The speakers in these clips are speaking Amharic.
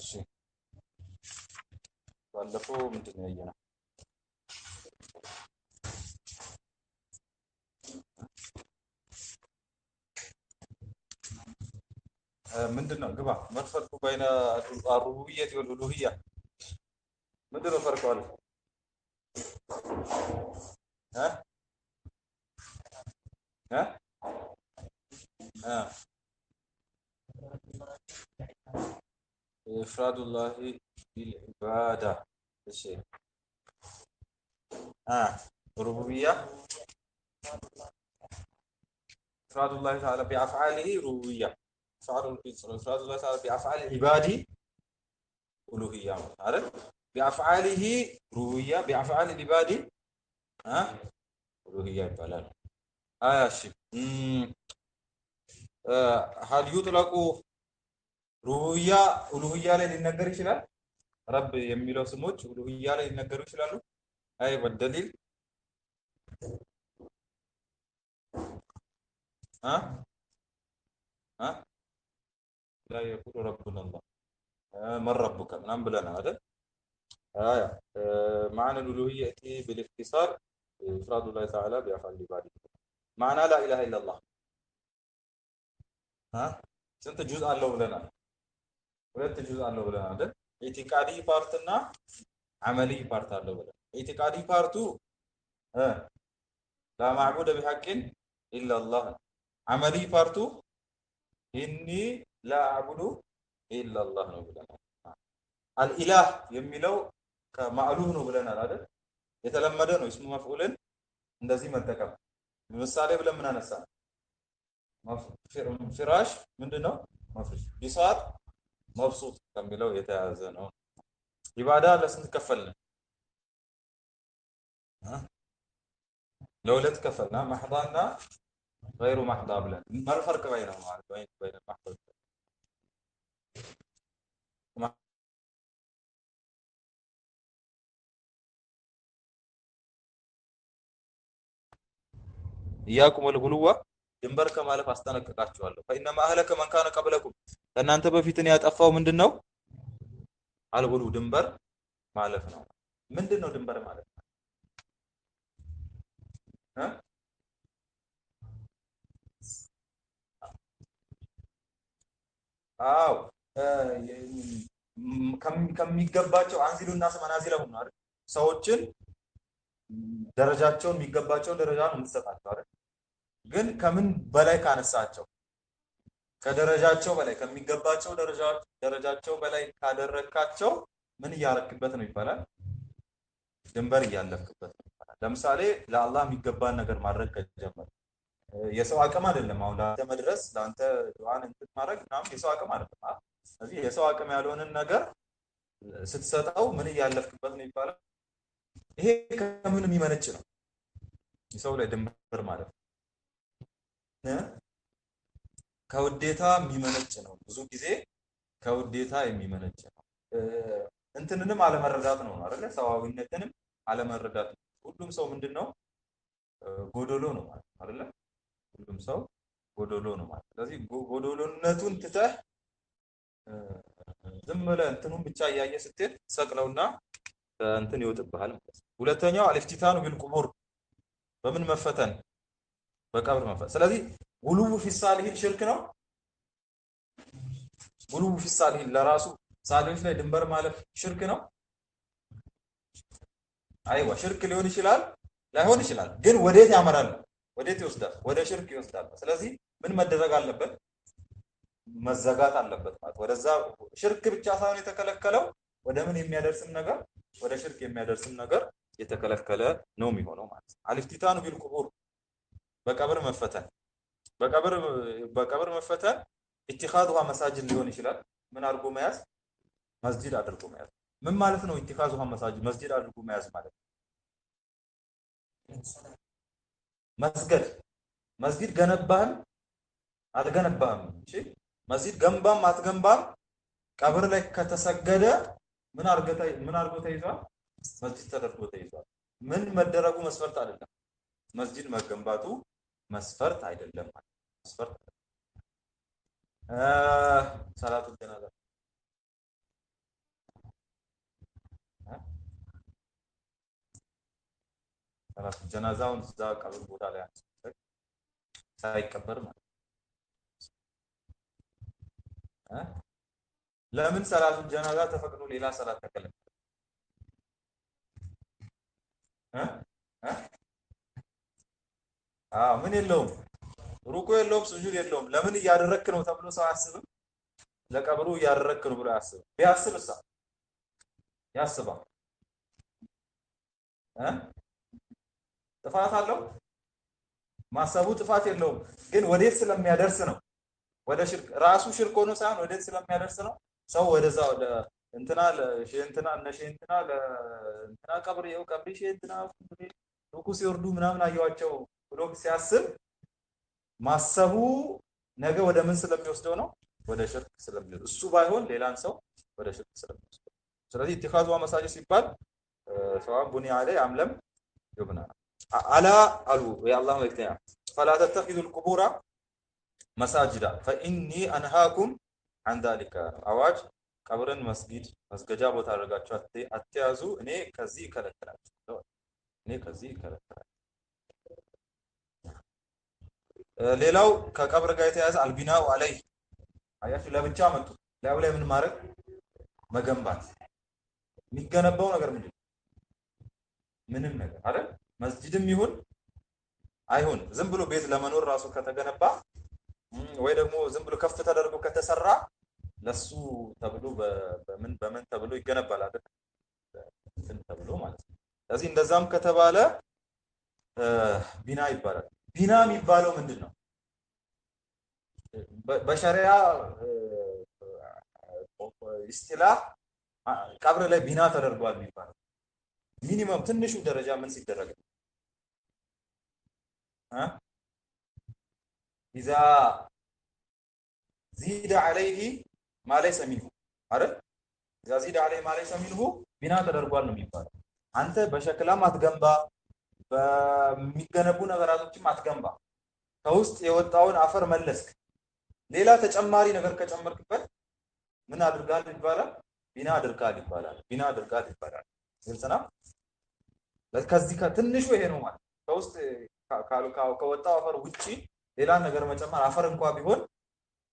እሺ ባለፈው ምንድን ነው ያየነው? ምንድን ነው ግባ መትፈርቁ በይነ አሩቡቢየት ወልኡሉሂያ ምንድን ነው ፈርቁ አለ እ እ ኢፍራዱላሂ ቢልዒባዳ እሺ ሩቡቢያ ኢፍራዱላሂ ተዓላ ቢአፍዓሊሂ ሩቡቢያ ኢፍራዱላሂ ተዓላ ቢአፍዓሊ ዒባዲ ኡሉሂያ ማለት ቢአፍዓሊሂ ሩቡቢያ ቢአፍዓሊ ዒባዲ ኡሉሂያ ይባላል። እሺ ሀል ዩጥለቁ ሩቡቢያ ኡሉሂያ ላይ ሊነገር ይችላል። ረብ የሚለው ስሞች ኡሉሂያ ላይ ሊነገሩ ይችላሉ። አይ ወደሊል ላ የቁሉ ረቡና አላህ መን ረቡከ ምናምን ብለናል አይደል? معنى الألوهية يأتي بالاختصار إفراد الله تعالى بأفعال عباده. معنى لا إله إلا الله ስንት ጁዝ አለው ብለናል? ሁለት ጁዝ አለው ብለናል አይደል? ኢቲቃዲ ፓርት እና አመሊ ፓርት አለው ብለናል። ኢቲቃዲ ፓርቱ ላ ማዕቡደ ቢሐቅን ኢላላህ። አመሊ ፓርቱ ኢኒ ላ አዕቡዱ ኢላላህ ነው ብለናል። አልኢላህ የሚለው ከማዕሉህ ነው ብለናል አይደል? የተለመደ ነው እስሙ መፍዑልን እንደዚህ መጠቀም። ምሳሌ ብለን ምን አነሳ? ፍራሽ ምንድነው? መፍሩሽ። ቢሳጥ መብሱጥ ከሚለው የተያዘ ነው። ኢባዳ ለስንት ከፈልን? ለሁለት ከፈልና ማህዳና غير ማህዳ ብለን ما الفرق بينهم ማለት بين المحض ኢያኩም ወልጉሉዋ ድንበር ከማለፍ አስጠነቅቃችኋለሁ። ፈኢነማ አህለከ መን ካነ ቀብለኩም ከእናንተ በፊትን ያጠፋው ምንድነው? አልጉሉ ድንበር ማለፍ ነው። ምንድነው ድንበር ማለት? አው ከሚገባቸው አንዚሉና መናዚለሁም ነው አይደል? ሰዎችን ደረጃቸውን የሚገባቸው ደረጃ ነው የምትሰጣቸው አይደል? ግን ከምን በላይ ካነሳቸው ከደረጃቸው በላይ ከሚገባቸው ደረጃቸው በላይ ካደረካቸው ምን እያረክበት ነው ይባላል? ድንበር እያለፍክበት ነው ይባላል። ለምሳሌ ለአላህ የሚገባን ነገር ማድረግ ከጀመረ የሰው አቅም አይደለም። አሁን ለአንተ መድረስ ለአንተ ዱዓን እንትን ማድረግ ምናምን የሰው አቅም አይደለም። ስለዚህ የሰው አቅም ያልሆነን ነገር ስትሰጠው ምን እያለፍክበት ነው ይባላል? ይሄ ከምን የሚመነጭ ነው? የሰው ላይ ድንበር ማለት ነው ከውዴታ የሚመነጭ ነው። ብዙ ጊዜ ከውዴታ የሚመነጭ ነው። እንትንንም አለመረዳት ነው አይደለ? ሰዋዊነትንም አለመረዳት። ሁሉም ሰው ምንድነው? ጎዶሎ ነው ማለት አይደለ? ሁሉም ሰው ጎዶሎ ነው ማለት። ስለዚህ ጎዶሎነቱን ትተህ ዝም ብለህ እንትኑን ብቻ እያየ ስትል ሰቅለውና እንትን ይወጥብሃል ማለት ነው። ሁለተኛው አልፍቲታኑ ቢልቁቡር በምን መፈተን? በቀብር መፈተን። ስለዚህ ጉሉው ፊሳሊሂን ሽርክ ነው። ጉሉው ፊሳሊሂን ለራሱ ሳሊዎች ላይ ድንበር ማለፍ ሽርክ ነው። አይዋ ሽርክ ሊሆን ይችላል ላይሆን ይችላል። ግን ወዴት ያመራል? ወዴት ይወስዳል? ወደ ሽርክ ይወስዳል። ስለዚህ ምን መደረግ አለበት? መዘጋት አለበት ማለት ወደዛ ሽርክ ብቻ ሳይሆን የተከለከለው ወደ ምን የሚያደርስም ነገር ወደ ሽርክ የሚያደርስም ነገር የተከለከለ ነው የሚሆነው ማለት ነው። አልፍቲታኑ ቢልቁቡር በቀብር መፈተን በቀብር መፈተን ኢቲኻዙሃ መሳጅድ ሊሆን ይችላል። ምን አድርጎ መያዝ? መስጂድ አድርጎ መያዝ። ምን ማለት ነው? ኢቲኻዙሃ መሳጅድ መስጂድ አድርጎ መያዝ ማለት መስጊድ ገነባህም አልገነባህም፣ እሺ መስጊድ ገንባም አትገንባም ቀብር ላይ ከተሰገደ ምን አድርጎ ተይዟል? መስጂድ ተደርጎ ተይዟል። ምን መደረጉ መስፈርት አይደለም። መስጂድ መገንባቱ መስፈርት አይደለም ማለት መስፈርት ሰላቱ ጀናዛ ራሱ ጀናዛውን እዛ ቀብር ቦታ ላይ ሳይቀበር ማለት ለምን ሰላቱ ጀናዛ ተፈቅዶ ሌላ ሰላት ተከለከለ? ምን የለውም ሩኩ የለውም ስጁድ የለውም። ለምን እያደረክ ነው ተብሎ ሰው አያስብም። ለቀብሩ እያደረክ ነው ብሎ አያስብም። ቢያስብሳ ያስባል። ጥፋት አለው? ማሰቡ ጥፋት የለውም። ግን ወዴት ስለሚያደርስ ነው። ወደ ሽርክ ራሱ ሽርክ ሆኖ ሳይሆን ወዴት ስለሚያደርስ ነው። ሰው ወደዛ ወደ እንትና ለሸንትና እነሸንትና ለእንትና ቀብር ይኸው ቀብሪ ሸንትና ሩኩ ሲወርዱ ምናምን አየዋቸው ብሎ ሲያስብ ማሰቡ ነገ ወደ ምን ስለሚወስደው ነው? ወደ ሽርክ ስለሚወስደው። እሱ ባይሆን ሌላን ሰው ወደ ሽርክ ስለሚወስደው። ስለዚህ ኢትኻዙ መሳጅድ ሲባል ሰዋን ቡኒ አለይ አምለም ይብና አላ አሉ የአላህ መልእክተኛ ፈላ ተተኺዙ القبور መሳጅዳ ፈኢኒ አንሃኩም عن ذلك አዋጅ ቀብርን መስገጃ ቦታ አድርጋችሁ አትያዙ እኔ ከዚህ እከለክላችኋለሁ። ሌላው ከቀብር ጋር የተያያዘ አልቢናው አለይ አያችሁ ለብቻ መጡ። ላዩ ላይ ምን ማድረግ መገንባት። የሚገነባው ነገር ምንድነው? ምንም ነገር አይደል? መስጂድም ይሁን አይሁን ዝም ብሎ ቤት ለመኖር ራሱ ከተገነባ ወይ ደግሞ ዝም ብሎ ከፍ ተደርጎ ከተሰራ ለሱ ተብሎ በምን ተብሎ ይገነባል አይደል? እንትን ተብሎ ማለት ነው። ስለዚህ እንደዛም ከተባለ ቢና ይባላል። ቢና የሚባለው ምንድነው? በሸሪዓ ኢስቲላህ ቀብር ላይ ቢና ተደርጓል የሚባለው ሚኒመም ትንሹ ደረጃ ምን ሲደረግ ነው? إذا زيد عليه ما ليس منه አይደል? إذا زيد عليه ما ليس منه ቢና ተደርጓል ነው የሚባለው። አንተ በሸክላም አትገንባ፣ በሚገነቡ ነገራቶችም አትገንባ። ከውስጥ የወጣውን አፈር መለስክ፣ ሌላ ተጨማሪ ነገር ከጨመርክበት ምን አድርጋል ይባላል? ቢና አድርጋል ይባላል። ግልጽ ነው። ከዚህ ከትንሹ ይሄ ነው ማለት ከውስጥ ከወጣው አፈር ውጪ ሌላ ነገር መጨመር አፈር እንኳን ቢሆን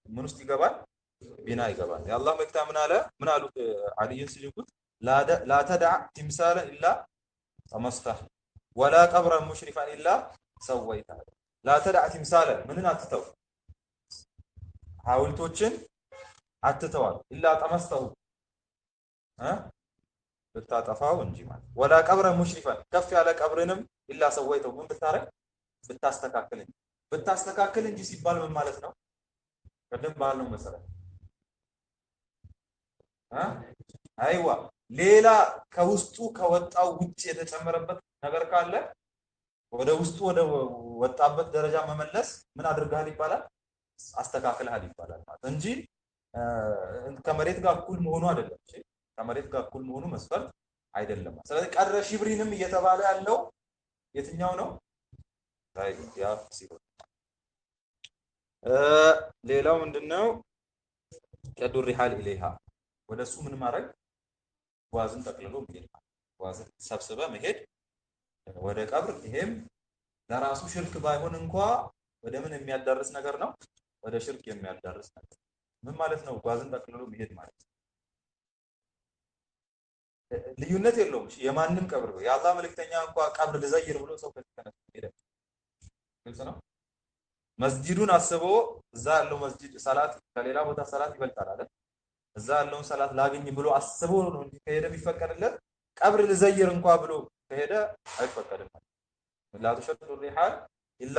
ምን ውስጥ ይገባል? ቢና ይገባል። የአላህ መልእክተኛ ምን አሉት አልይን ሲልኩት ላ ተድዕ ትምሳለ ኢላ ጠመስተህ ወላ ቀብረን ሙሽሪፈን ኢላ ሰወይተህ። ላ ተድዕ ትምሳለ ምንን አትተው? ሐውልቶችን አትተዋል። ኢላ ጠመስተሁ ብታጠፋው እንጂ ማለት ወላ ቀብረን ሙሽሪፈን ከፍ ያለ ቀብርንም ኢላ ሰወይተሁ ምን ብታረግ? ብታስተካክል እንጂ ሲባል ምን ማለት ነው? ቀደም ባለው መሰረት አይዋ ሌላ ከውስጡ ከወጣው ውጭ የተጨመረበት ነገር ካለ ወደ ውስጡ ወደ ወጣበት ደረጃ መመለስ ምን አድርጋል ይባላል? አስተካክለሃል ይባላል ማለት እንጂ ከመሬት ጋር እኩል መሆኑ አይደለም። እሺ ከመሬት ጋር እኩል መሆኑ መስፈርት አይደለም። ስለዚህ ቀረ ሽብሪንም እየተባለ ያለው የትኛው ነው? ያ ሲሆን ሌላው ምንድነው? ቀዱ ሪሃል ኢለይሃ ወደሱ ምን ማድረግ? ጓዝን ጠቅልሎ መሄድ። ጓዝን ሰብስበ መሄድ ወደ ቀብር። ይሄም ለራሱ ሽርክ ባይሆን እንኳን ወደ ምን የሚያዳርስ ነገር ነው? ወደ ሽርክ የሚያዳርስ ነገር። ምን ማለት ነው? ጓዝን ጠቅልሎ መሄድ ማለት ልዩነት የለውም። የማንም ቀብር ነው። የአላህ መልእክተኛ እንኳን ቀብር ልዘይር ብሎ ሰው ከተነሳ ሄደ። ግልጽ ነው። መስጂዱን አስቦ እዛ ያለው መስጂድ ሰላት ከሌላ ቦታ ሰላት ይበልጣል አይደል? እዛ ያለውን ሰላት ላግኝ ብሎ አስቦ ነው እንጂ ከሄደ ቢፈቀድለት። ቀብር ልዘይር እንኳን ብሎ ከሄደ አይፈቀድም። ላ ተሸዱ ሪሃል ኢላ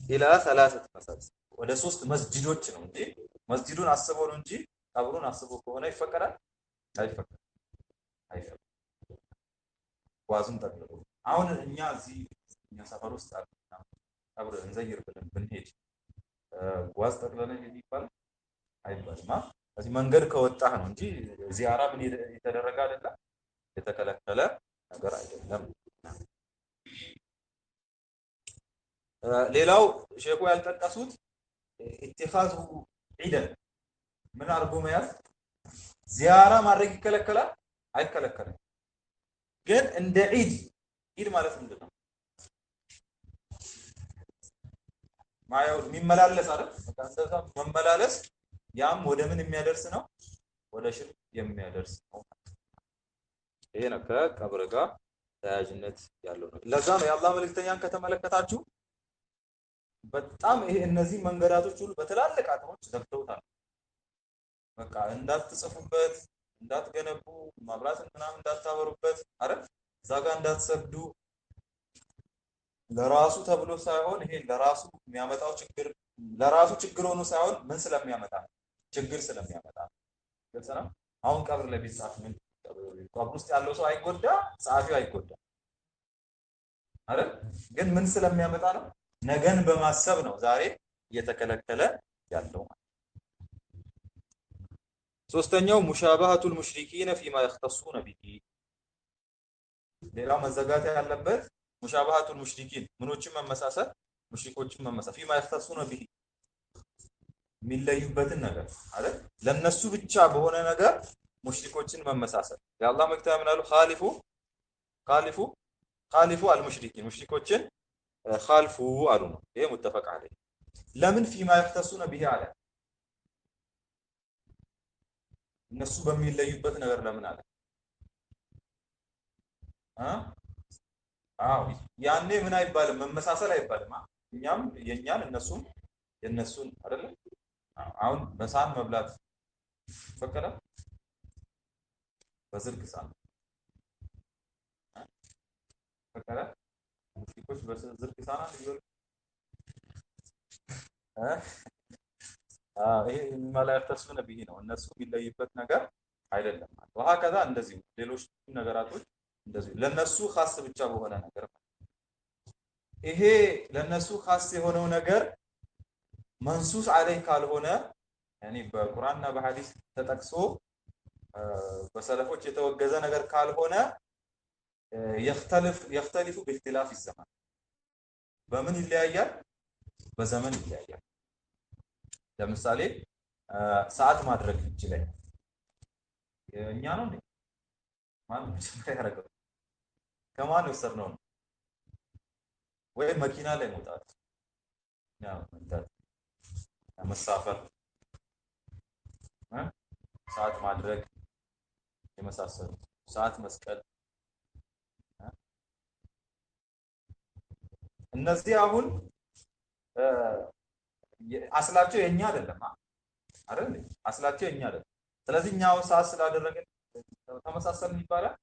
ኢላ ሰላሰት መሳጅድ ወደ 3 መስጂዶች ነው እንጂ መስጂዱን አስቦ ነው እንጂ ቀብሩን አስቦ ከሆነ ይፈቀዳል? አይፈቀድም። ጓዙን ጠቅልሎ አሁን እኛ እዚህ እኛ ሰፈር ውስጥ ቀብር እንዘይር ብለን ብንሄድ ጓዝ ጠቅልለን ሄድ ይባላል? አይባልም። እዚህ መንገድ ከወጣህ ነው እንጂ ዚያራ ምን የተደረገ አይደለም፣ የተከለከለ ነገር አይደለም። ሌላው ሼኹ ያልጠቀሱት ኢትኻዙ ዒደን ምን አድርጎ መያዝ። ዚያራ ማድረግ ይከለከላል? አይከለከልም። ግን እንደ ዒድ ማለት ምንድነው? ማየው የሚመላለስ አይደል? በቃ እንደዛ መመላለስ ያም ወደ ምን የሚያደርስ ነው? ወደ ሽርክ የሚያደርስ ነው። ይሄ ነው ከቀብር ጋር ተያያዥነት ያለው ነው። ለዛ ነው የአላህ መልእክተኛን ከተመለከታችሁ በጣም ይሄ እነዚህ መንገዳቶች ሁሉ በትላልቅ አጥሮች ዘግተውታል። በቃ እንዳትጽፉበት፣ እንዳትገነቡ፣ መብራት ምናምን እንዳታበሩበት አይደል? እዛ ጋር እንዳትሰግዱ ለራሱ ተብሎ ሳይሆን ይሄ ለራሱ የሚያመጣው ችግር ለራሱ ችግር ሆኖ ሳይሆን ምን ስለሚያመጣ ችግር ስለሚያመጣ ግልጽ ነው። አሁን ቀብር ላይ ቢጻፍ ምን ቀብር ውስጥ ያለው ሰው አይጎዳ፣ ጸሐፊው አይጎዳ አይደል? ግን ምን ስለሚያመጣ ነው? ነገን በማሰብ ነው ዛሬ እየተከለከለ ያለው። ሶስተኛው ሙሻባሃቱል ሙሽሪኪነ ፊማ يختصون به ሌላው መዘጋት ያለበት ሙሻባሃቱል ሙሽሪኪን ምኖችን መመሳሰል ሙሽሪኮችን መመሳሰል ፊማ يختصون به የሚለዩበትን ነገር አይደል? ለነሱ ብቻ በሆነ ነገር ሙሽሪኮችን መመሳሰል። የአላህ መልእክተኛ ምን አሉ? ኻሊፉ አልሙሽሪኪን ሙሽሪኮችን ኻልፉ አሉ ነው። ይሄ ሙተፈቅ አለይ። ለምን ፊማ يختصون به አለ? እነሱ በሚለዩበት ነገር ለምን አለ? አዎ ያኔ ምን አይባልም? መመሳሰል አይባልም። እኛም የኛን እነሱም የነሱን አይደለ? አሁን በሳህን መብላት ፈቀደ? በዝርግ ሳህን ፈቀደ? ሙሽሪኮች በዝርግ ሳህን ይበሉ? ይሄ መላእክተሱነ ቢሂ ነው። እነሱ የሚለይበት ነገር አይደለም ማለት ነው። ከዛ እንደዚሁ ሌሎች ነገራቶች እንደዚሁ ለነሱ ኻስ ብቻ በሆነ ነገር ይሄ ለነሱ ኻስ የሆነው ነገር መንሱስ አለይ ካልሆነ ያኒ በቁርአንና በሐዲስ ተጠቅሶ በሰለፎች የተወገዘ ነገር ካልሆነ يختلف باختلاف الزمان በምን ይለያያል? በዘመን ይለያያል። ለምሳሌ ሰዓት ማድረግ ይችላል። የኛ ነው እንዴ? ማን መጀመሪያ ያደረገው? ከማን ወሰድነው ነው? ወይ መኪና ላይ መውጣት ያው መንዳት መሳፈር ሰዓት ማድረግ የመሳሰሉ ሰዓት መስቀል እነዚህ አሁን አስላቸው የኛ አይደለም አይደል? አስላቸው የኛ አይደለም። ስለዚህ እኛው ሰዓት ስላደረግን ተመሳሰልን ይባላል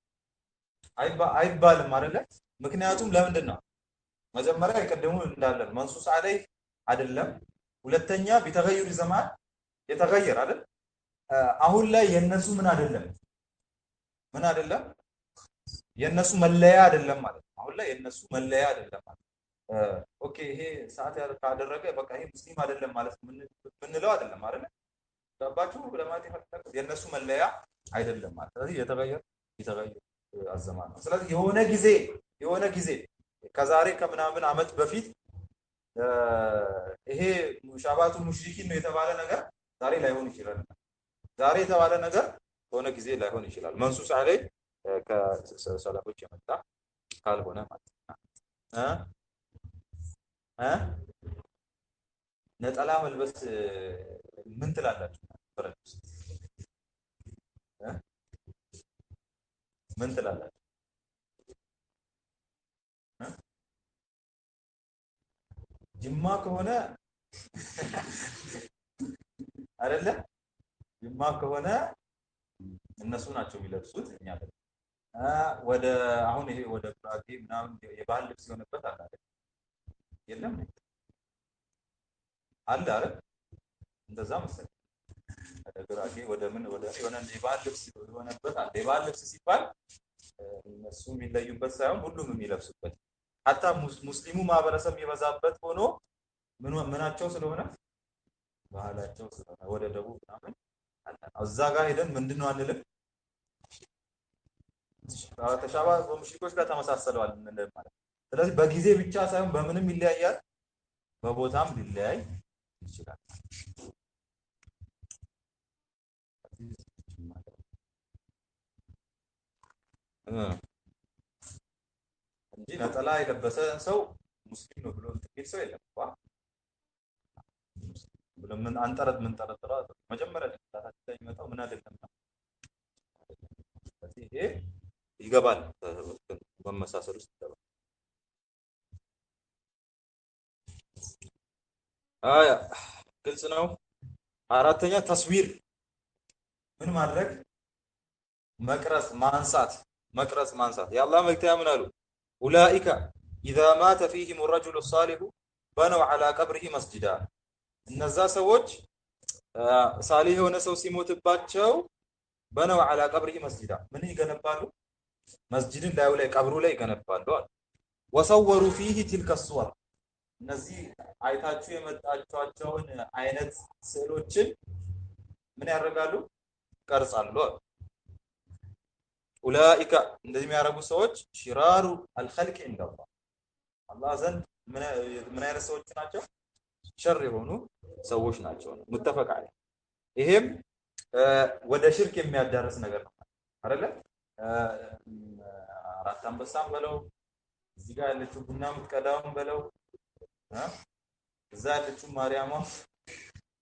አይባልም አይደለ? ምክንያቱም ለምንድን ነው? መጀመሪያ የቀደሙ እንዳለን መንሱስ አለይ አይደለም። ሁለተኛ ቢተገይር ዘማን የተገየር አይደል? አሁን ላይ የነሱ ምን አይደለም የነሱ መለያ አይደለም ማለት ነው። አሁን ላይ የነሱ መለያ አይደለም ማለት ኦኬ ይሄ ሰዓት ካደረገ በቃ ይሄ ሙስሊም አይደለም ማለት ምንለው አይደለም አይደል? ገባችሁ? ለማለት የፈለኩት የነሱ መለያ አይደለም ማለት። ስለዚህ የተገየር አዘማን ነው። ስለዚህ የሆነ ጊዜ ከዛሬ ከምናምን አመት በፊት ይሄ ሙሻባቱል ሙሽሪኪን ነው የተባለ ነገር ዛሬ ላይሆን ይችላል። ዛሬ የተባለ ነገር በሆነ ጊዜ ላይሆን ይችላል። መንሱስ አለይ ከሰለፎች የመጣ ካልሆነ ማለት ነው። ነጠላ መልበስ ምን ትላላችሁ? ምን ትላላችሁ? ጅማ ከሆነ አይደለ? ጅማ ከሆነ እነሱ ናቸው የሚለብሱት እኛ አይደለም። ወደ አሁን ይሄ ወደ ጉራጌ ምናምን የባህል ልብስ የሆነበት አለ አይደል? የለም አለ አይደል? እንደዛ መሰለኝ። ወደ ጉራጌ ወደ ምን ወደ የሆነ የባህል ልብስ የሆነበት አለ። የባህል ልብስ ሲባል እነሱ የሚለዩበት ሳይሆን ሁሉም የሚለብሱበት ሀታ ሙስሊሙ ማህበረሰብ የሚበዛበት ሆኖ ምናቸው ስለሆነ ባህላቸው ስለሆነ ወደ ደቡብ ምናምን እዛ ጋር ሄደን ምንድነው አንልም። ተሻባ በሙሽሪኮች ጋር ተመሳሰለዋል እንደ ማለት። ስለዚህ በጊዜ ብቻ ሳይሆን በምንም ይለያያል፣ በቦታም ሊለያይ ይችላል። እንጂ ነጠላ የለበሰ ሰው ሙስሊም ነው ብሎ እንትን ሰው የለም። ምን አንጠረጥ ምን ጠረጥረው መጀመሪያ ጭንቅላታችን ላይ የሚመጣው ምን አይደለም ነው። ስለዚህ ይሄ ይገባል በመሳሰል ውስጥ ይገባል። አያ ግልጽ ነው። አራተኛ ተስዊር ምን ማድረግ መቅረጽ ማንሳት መቅረጽ ማንሳት የአላህ መልእክተኛ ምን አሉ? ኡላኢከ ኢዛ ማተ ፊህም الرجل الصالح በነው على قبره مسجدا እነዛ ሰዎች ሳሊህ የሆነ ሰው ሲሞትባቸው በነው على قبره مسجدا ምን ይገነባሉ? መስጂድን ላዩ ላይ ቀብሩ ላይ ይገነባሉ አለ። ወሰወሩ ፊህ تلك الصور እነዚህ አይታችሁ የመጣችኋቸውን አይነት ስዕሎችን ምን ያደርጋሉ? ቀርጻሉ። ኡላኢከ እንደዚህ የሚያደርጉ ሰዎች ሽራሩ አልኸልቅ እንደላህ አላህ ዘንድ ምን አይነት ሰዎች ናቸው? ሸር የሆኑ ሰዎች ናቸው። ሙተፈቅ አለ። ይሄም ወደ ሽርክ የሚያዳርስ ነገር ነው አይደለ? አራት አንበሳም በለው እዚህ ጋር ያለችው ቡና የምትቀዳውም በለው እዛ ያለችው ማርያም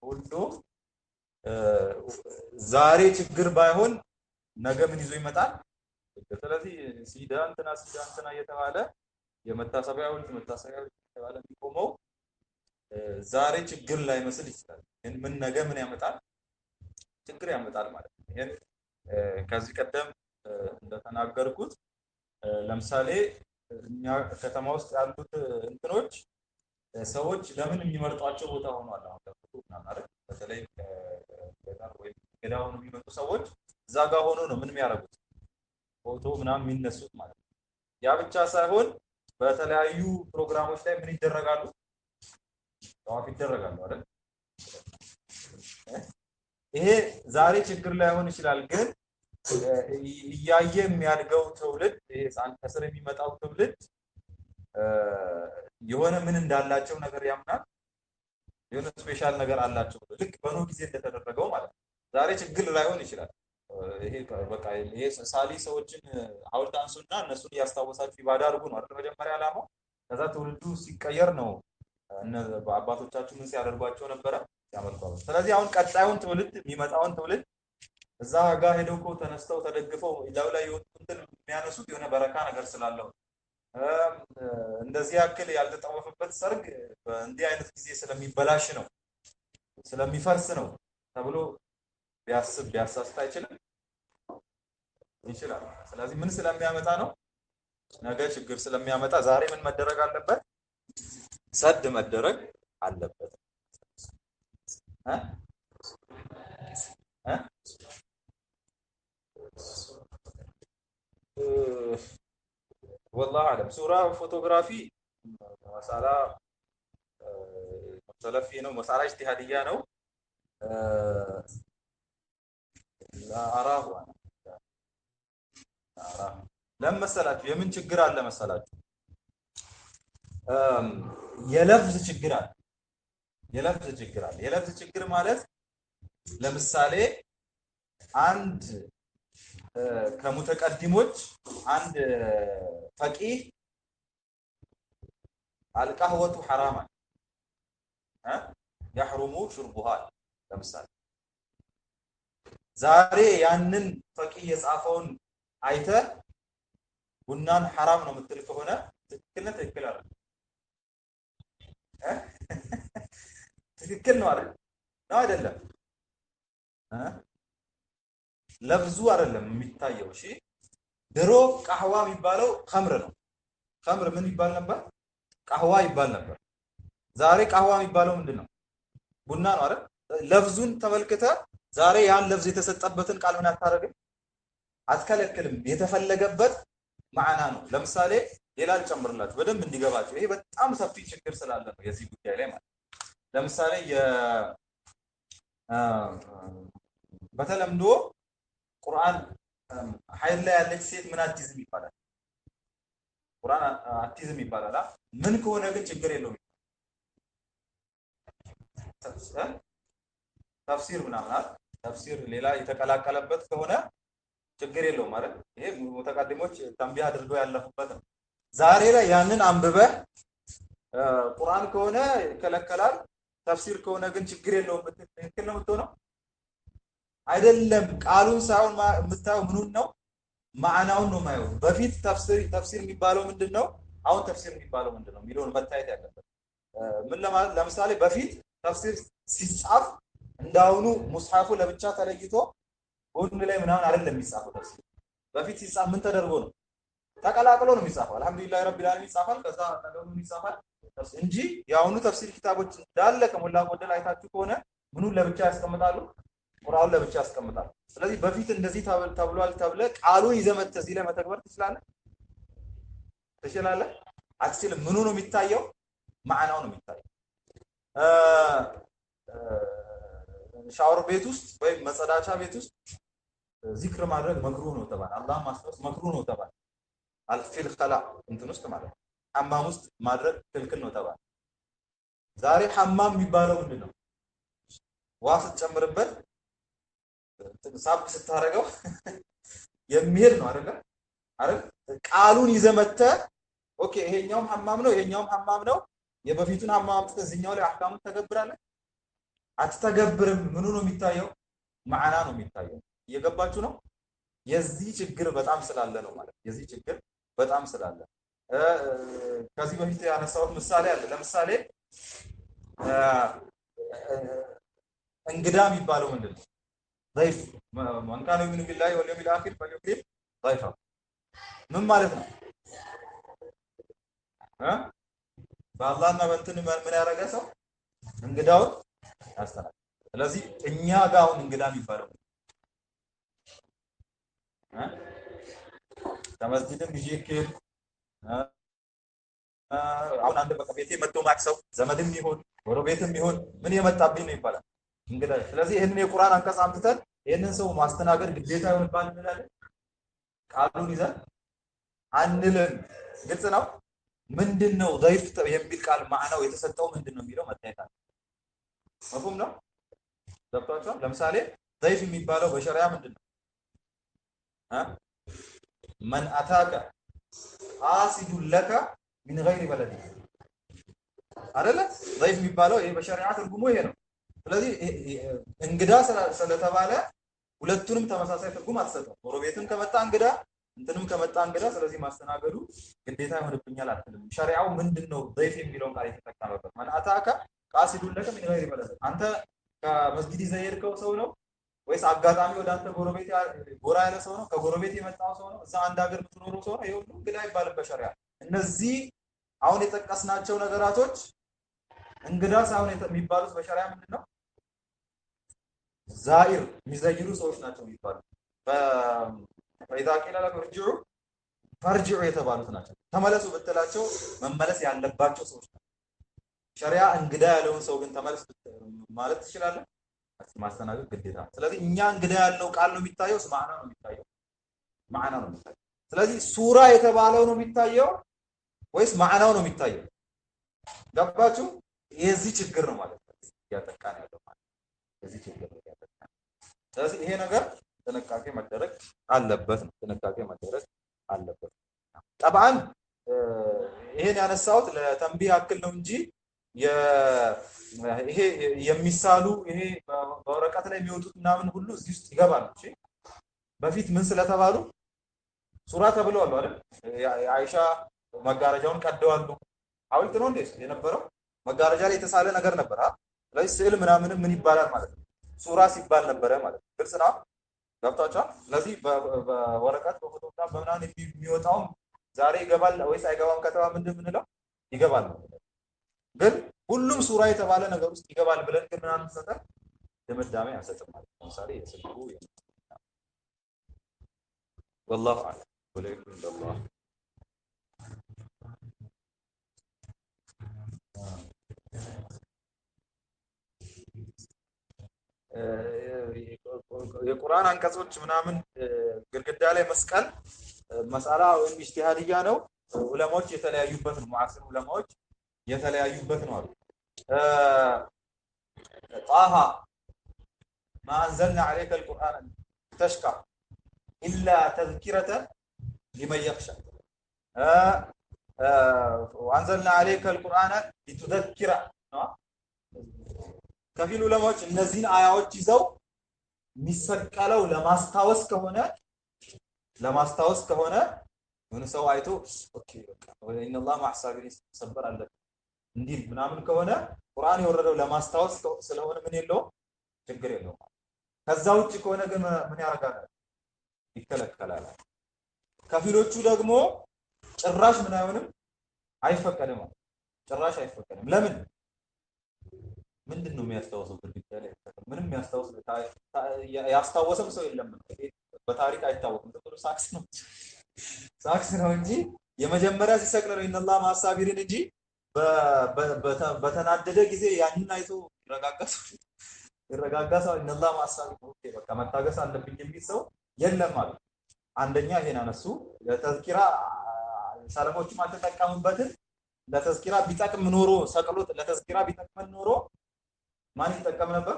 ሁሉ ዛሬ ችግር ባይሆን ነገ ምን ይዞ ይመጣል? ስለዚህ ሲዳ እንትና እየተባለ የመታሰቢያ ሐውልት እየተባለ የሚቆመው ዛሬ ችግር ላይ መስል ይችላል፣ ግን ምን ነገ ምን ያመጣል? ችግር ያመጣል ማለት ነው። ይሄን ከዚህ ቀደም እንደተናገርኩት ለምሳሌ እኛ ከተማ ውስጥ ያሉት እንትኖች ሰዎች ለምን የሚመርጧቸው ቦታ ሆኗል። አሁን ለፎቶ ምናምን አይደል? በተለይ ገጠር ወይም ገዳው ነው የሚመጡ ሰዎች እዛ ጋር ሆኖ ነው ምን የሚያደርጉት ፎቶ ምናምን የሚነሱት ማለት ነው። ያ ብቻ ሳይሆን በተለያዩ ፕሮግራሞች ላይ ምን ይደረጋሉ? ጠዋፍ ይደረጋሉ አይደል? ይሄ ዛሬ ችግር ላይሆን ይችላል፣ ግን እያየ የሚያድገው ትውልድ ይሄ ከስር የሚመጣው ትውልድ የሆነ ምን እንዳላቸው ነገር ያምናል። የሆነ ስፔሻል ነገር አላቸው ልክ በኖህ ጊዜ እንደተደረገው ማለት ነው። ዛሬ ችግር ላይሆን ይችላል። ይሄ በቃ ይሄ ሳሊ ሰዎችን ሐውልት አንሱና እነሱን እያስታወሳችሁ ኢባዳ አድርጉ ነው አይደል መጀመሪያ ዓላማው። ከዛ ትውልዱ ሲቀየር ነው አባቶቻችሁ ምን ሲያደርጓቸው ነበረ ያመልኳሉ። ስለዚህ አሁን ቀጣዩን ትውልድ የሚመጣውን ትውልድ እዛ ጋር ሄደው እኮ ተነስተው ተደግፈው ላዩ ላይ የወጡትን የሚያነሱት የሆነ በረካ ነገር ስላለው እንደዚህ ያክል ያልተጠወፈበት ሰርግ በእንዲህ አይነት ጊዜ ስለሚበላሽ ነው ስለሚፈርስ ነው ተብሎ ቢያሳስት አይችልም ይችላል። ስለዚህ ምን ስለሚያመጣ ነው? ነገ ችግር ስለሚያመጣ ዛሬ ምን መደረግ አለበት? ሰድ መደረግ አለበት። والله اعلم ሱራ ፎቶግራፊ መሳላ ሙተለፊ ነው መሳላ ኢጅቲሃድያ ነው ለአራሁ ለምን መሰላችሁ? የምን ችግር አለ መሰላችሁ? የለፍዝ ችግር አለ። የለፍዝ ችግር ማለት ለምሳሌ አንድ ከሙተቀዲሞች አንድ ፈቂህ አልቀህወቱ ሐራማ يحرم شربها ለምሳሌ ዛሬ ያንን ፈቂህ የጻፈውን አይተ ቡናን ሐራም ነው የምትል ከሆነ ትክክል አይደል? ትክክል ነው አይደለም? ለብዙ አይደለም የሚታየው። እሺ ድሮ ቀህዋ የሚባለው ኸምር ነው። ኸምር ምን ይባል ነበር? ቀህዋ ይባል ነበር። ዛሬ ቀህዋ የሚባለው ምንድነው? ቡና ነው አይደል? ለብዙን ተመልክተ ዛሬ ያን ለብዝ የተሰጠበትን ቃል ምን አታረግም? አትከለክልም። የተፈለገበት ማዕና ነው። ለምሳሌ ሌላ ልጨምርላችሁ በደንብ እንዲገባችሁ። ይሄ በጣም ሰፊ ችግር ስላለ ነው የዚህ ጉዳይ ላይ ማለት። ለምሳሌ በተለምዶ ቁርአን ኃይል ላይ ያለች ሴት ምን አትይዝም ይባላል። ቁርአን አትይዝም ይባላል። ምን ከሆነ ግን ችግር የለውም። ተፍሲር ምናምን ተፍሲር ሌላ የተቀላቀለበት ከሆነ ችግር የለውም ማለት ይሄ ሙተቀድሞች ተንቢህ አድርገው ያለፉበት ነው። ዛሬ ላይ ያንን አንብበህ ቁርአን ከሆነ ይከለከላል፣ ተፍሲር ከሆነ ግን ችግር የለውም ትክክል ነው የምትሆነው አይደለም። ቃሉን ሳይሆን የምታየው ምኑን ነው? ማዕናውን ነው ማየው። በፊት ተፍሲር የሚባለው ምንድነው? አሁን ተፍሲር የሚባለው ምንድነው የሚለውን መታየት ያለበት ምን ለማለት ለምሳሌ በፊት ተፍሲር ሲጻፍ እንዳሁኑ ሙስሐፉ ለብቻ ተለይቶ ጎን ላይ ምናምን አይደለም የሚጻፈው። ተፍሲር በፊት ሲጻፍ ምን ተደርጎ ነው? ተቀላቅሎ ነው የሚጻፈው። አልহামዱሊላህ ረቢል ዓለሚን ይጻፋል፣ ከዛ ተገኑ ይጻፋል እንጂ የአሁኑ ተፍሲር ኪታቦች እንዳለ ከሞላ ጎደል አይታችሁ ከሆነ ምኑን ለብቻ ያስቀምጣሉ? ቁርአን ለብቻ ያስቀምጣሉ። ስለዚህ በፊት እንደዚህ ተብሏል ተብለ ቃሉን ይዘመተ እዚህ ላይ መተግበር ትችላለህ? አትችልም። ምኑ ነው የሚታየው? ማዕናው ነው የሚታየው። ሻወር ቤት ውስጥ ወይም መጸዳቻ ቤት ውስጥ ዚክር ማድረግ መክሩህ ነው ተባለ። አላህ ማስታወስ መክሩህ ነው ተባለ። አልፊል ኸላ እንትን ውስጥ ማለት ነው። ሐማም ውስጥ ማድረግ ክልክል ነው ተባለ። ዛሬ ሐማም የሚባለው ምንድነው? ውሃ ስትጨምርበት ሳብ ስታረገው የሚሄድ ነው አይደል? ቃሉን ይዘመተ ኦኬ፣ ይሄኛውም ሐማም ነው ይሄኛውም ሐማም ነው። የበፊቱን ሐማም አምጥተህ እዚህኛው ላይ አህካሙን ተገብራለህ? አትተገብርም። ምኑ ነው የሚታየው? ማዕና ነው የሚታየው። እየገባችሁ ነው? የዚህ ችግር በጣም ስላለ ነው ማለት የዚህ ችግር በጣም ስላለ ከዚህ በፊት ያነሳሁት ምሳሌ አለ። ለምሳሌ እንግዳ የሚባለው ምንድነው? ضيف من كان يؤمن بالله واليوم الاخر فليكرم ضيفه ምን ማለት ነው? በአላህና በእንትን ምን ያደረገ ሰው እንግዳውን ያስተናግዳል። ስለዚህ እኛ ጋር አሁን እንግዳ የሚባለው ከመስጊድም ይዤ አሁን አንድ በቃ ቤቴ መጥቶ ማክሰው ዘመድም ይሁን ጎረቤትም ይሁን ምን የመጣብኝ ነው ይባላል እንግዳ። ስለዚህ ይሄንን የቁርአን አንቀጽ አምጥተን ይሄንን ሰው ማስተናገድ ግዴታ ይሆንባል እንላለን? ቃሉን ይዘን አንልም። ግልጽ ነው። ምንድነው ضيف የሚል ቃል ማዕናው የተሰጠው ምንድነው የሚለው መታየት አለ። መፍሁም ነው? ገብቷችኋል? ለምሳሌ ضيف የሚባለው በሸሪዓ ምንድነው? من أتاك قاصد لك من غير بلدك አይደለ? ضيف የሚባለው ይሄ በሸሪዓ ትርጉሙ ይሄ ነው። ስለዚህ እንግዳ ስለተባለ ሁለቱንም ተመሳሳይ ትርጉም አትሰጠው። ጎረቤትም ከመጣ እንግዳ እንትንም ከመጣ እንግዳ፣ ስለዚህ ማስተናገዱ ግዴታ ይሆንብኛል አትልም። ሸሪዓው ምንድነው ضيف የሚለውን ቃል የተጠቀመበት? من أتاك قاصد لك من غير بلدك አንተ ከመስጊድ ይዘህ የሄድከው ሰው ነው ወይስ አጋጣሚ ወደ አንተ ጎረቤት ጎራ ያለ ሰው ነው? ከጎረቤት የመጣው ሰው ነው? እዛ አንድ ሀገር የምትኖረው ሰው ነው? ይሄ ሁሉ እንግዳ ይባላል በሸሪዓ። እነዚህ አሁን የጠቀስናቸው ነገራቶች እንግዳ ሳይሆን የሚባሉት በሸሪዓ ምንድነው? ዛኢር የሚዘይሩ ሰዎች ናቸው የሚባሉት። ፈኢዛ ቂለ ለኩም እርጅዑ ፈርጅዑ የተባሉት ናቸው። ተመለሱ ብትላቸው መመለስ ያለባቸው ሰዎች ናቸው። ሸሪዓ እንግዳ ያለውን ሰው ግን ተመለስ ማለት ትችላለህ? ማስተናገድ ግዴታ። ስለዚህ እኛ እንግዳ ያለው ቃል ነው የሚታየው፣ ማዕና ነው የሚታየው? ማዕና ነው የሚታየው። ስለዚህ ሱራ የተባለው ነው የሚታየው ወይስ ማዕናው ነው የሚታየው? ገባችሁ? የዚህ ችግር ነው ማለት ነው እያጠቃን ያለው ማለት የዚህ ችግር ነው እያጠቃን። ስለዚህ ይሄ ነገር ጥንቃቄ መደረግ አለበት ነው፣ ጥንቃቄ መደረግ አለበት። ጠብዓን ይሄን ያነሳሁት ለተንቢህ ያክል ነው እንጂ ይሄ የሚሳሉ ይሄ በወረቀት ላይ የሚወጡት ምናምን ሁሉ እዚህ ውስጥ ይገባሉ። እሺ በፊት ምን ስለተባሉ ሱራ ተብለዋል አይደል? የአይሻ መጋረጃውን ቀደዋሉ። ሐውልት ነው እንዴ የነበረው? መጋረጃ ላይ የተሳለ ነገር ነበር። ስለዚህ ስዕል ምናምን ምን ይባላል ማለት ነው? ሱራ ሲባል ነበረ ማለት ነው። ግልጽ ነው። ገብታችኋል? ስለዚህ በወረቀት በፎቶግራፍ በምናምን የሚወጣው ዛሬ ይገባል ወይስ አይገባም ከተባ ምንድን ምንለው ይገባል ነው። ግን ሁሉም ሱራ የተባለ ነገር ውስጥ ይገባል ብለን ግን ምናምን ሰጠን ድምዳሜ አንሰጥም ማለት ነው። ለምሳሌ የስልኩ والله اعلم ولكن الله የቁርአን አንቀጾች ምናምን ግድግዳ ላይ መስቀል መስአላ ወይም ኢጅቲሃድያ ነው። ዑለማዎች የተለያዩበት ነው። ሙዓሲር ዑለማዎች የተለያዩበት ነው አሉ። ጣሃ ما انزلنا عليك القرآن تشقى إلا تذكرة لمن يخشى وأنزلنا عليك القرآن لتذكر ከፊል ዑለማዎች እነዚህን አያዎች ይዘው የሚሰቀለው ለማስታወስ ከሆነ የሆነ ሰው አይቶ ኦኬ በቃ ኢነላህ ማዕ ሳቢሪን ሰበር አለ እንዲል ምናምን ከሆነ ቁርአን የወረደው ለማስታወስ ስለሆነ ምን የለውም ችግር የለውም። ከዛ ውጭ ከሆነ ግን ምን ያደርጋል? ይከለከላል። ከፊሎቹ ደግሞ ጭራሽ ምን አይሆንም አይፈቀድም። ጭራሽ አይፈቀድም። ለምን? ምንድን ነው የሚያስታውሰው? ግድግዳ ላይ ምንም ያስታወሰም ሰው የለም። በታሪክ አይታወቅም። ዝም ብሎ ሳክስ ነው እንጂ የመጀመሪያ ሲሰቅል ነው ኢነላህ ማዕ ሳቢሪን እንጂ በተናደደ ጊዜ ያንን አይቶ ይረጋጋሳል። ኢነላህ ማዕ ሳቢሪን ኦኬ በቃ መታገስ አለብኝ የሚል ሰው የለም ማለት። አንደኛ ይሄን አነሱ። ለተዝኪራ ሰለፎችም አልተጠቀሙበትም። ለተዝኪራ ቢጠቅም ኖሮ ሰቅሎት ለተዝኪራ ቢጠቅም ኖሮ ማን ይጠቀም ነበር?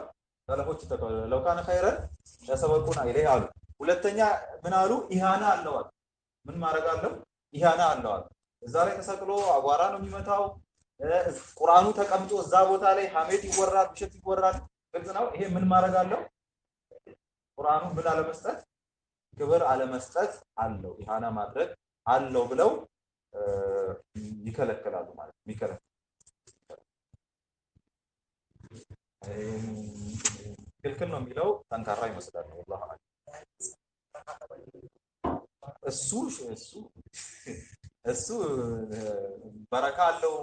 ሰለፎች ይጠቀሙ ለው ካነ ኸይረን ለሰበቁና ኢለይሂ አሉ። ሁለተኛ ምን አሉ? ኢሃና አለዋል። ምን ማድረግ አለው? ኢሃና አለዋል። እዛ ላይ ተሰቅሎ አቧራ ነው የሚመታው። ቁርአኑ ተቀምጦ እዛ ቦታ ላይ ሐሜት ይወራል፣ ውሸት ይወራል። ግልጽ ነው። ይሄ ምን ማድረግ አለው? ቁርአኑ ምን አለመስጠት፣ ክብር አለመስጠት አለው። ኢሃና ማድረግ አለው ብለው ይከለከላሉ ማለት ነው። ይከለከላሉ። ክልክል ነው የሚለው ጠንካራ ይመስላል። والله እሱ በረካ አለው